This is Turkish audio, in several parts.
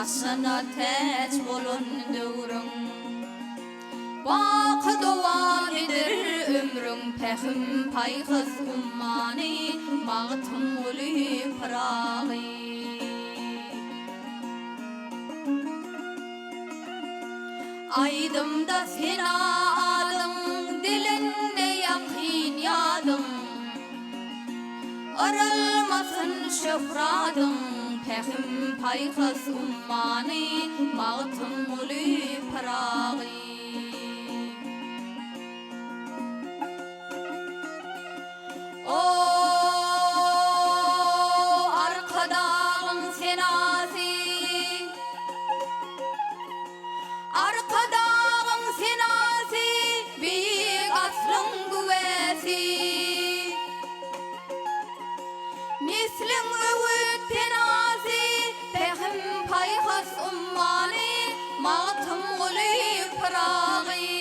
başına teç bolun döwrüň. Bak dowam eder ömrüň pehim paýhys ummany magtym uly paragy. Aydımda sen adyň dilinde ýakyn ýadyň. Aralmasın şöhradyň pehim paýhys ummany magtym uly paragy. O arkadagyň senasy, arkadagyň senasy, biýik aslyň güwesi. Misliň öwüt tenasy, pehim paýhys ummany magtym uly paragy.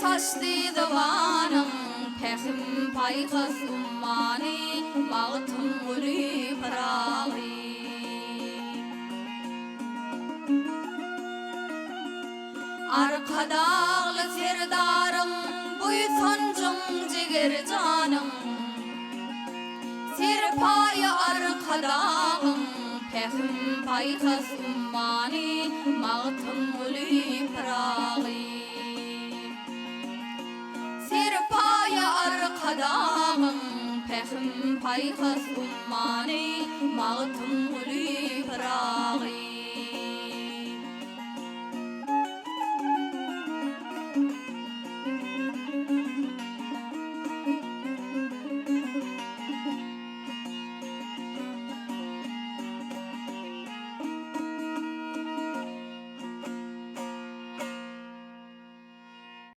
Saçdy dywanyň pehim paýhys ummany magtym uly paragy. Arkadagly serdaryň buýsanjyň jiger janyň. Serpaýy arkadagyň pehim paýhys ummany magtym uly paragy. Serpaýy arkadagyň pehim paýhys ummany magtym uly paragy.